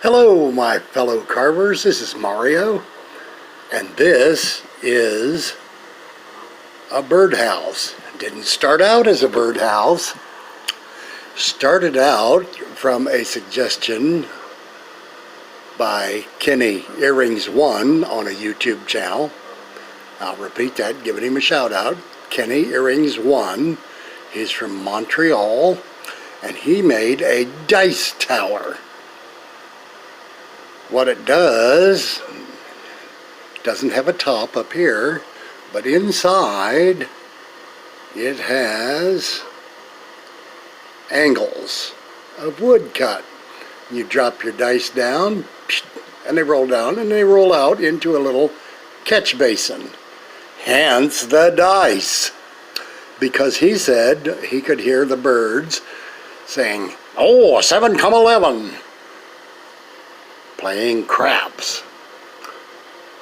Hello, my fellow carvers. This is Mario, and this is a birdhouse. Didn't start out as a birdhouse. Started out from a suggestion by Kenny Earrings 1 on a YouTube channel. I'll repeat that, giving him a shout out. Kenny Earrings 1. He's from Montreal, and he made a dice tower. What it does, doesn't have a top up here, but inside it has angles of wood cut. You drop your dice down, and they roll down, and they roll out into a little catch basin. Hence the dice. Because he said he could hear the birds saying, "Oh, 7 come 11. Playing craps.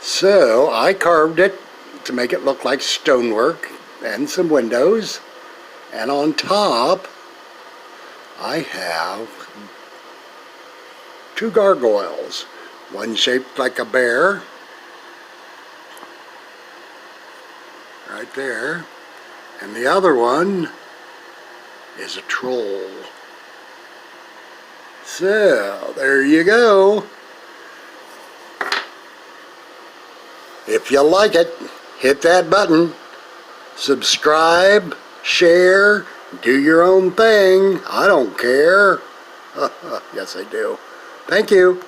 So I carved it to make it look like stonework and some windows, and on top I have 2 gargoyles, one shaped like a bear right there, and the other one is a troll. So there you go. If you like it, hit that button, subscribe, share, do your own thing. I don't care. Yes, I do. Thank you.